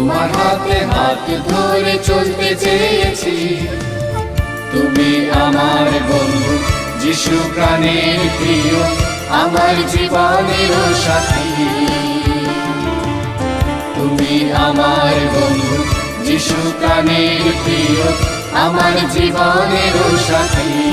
তোমার হাতে হাত ধরে চলতে চেয়েছি। তুমি আমার বন্ধু, যিশু প্রাণের প্রিয়, আমার জীবনের সাথী। তুমি আমার বন্ধু, যিশু প্রাণের প্রিয়, আমার জীবনের সাথী।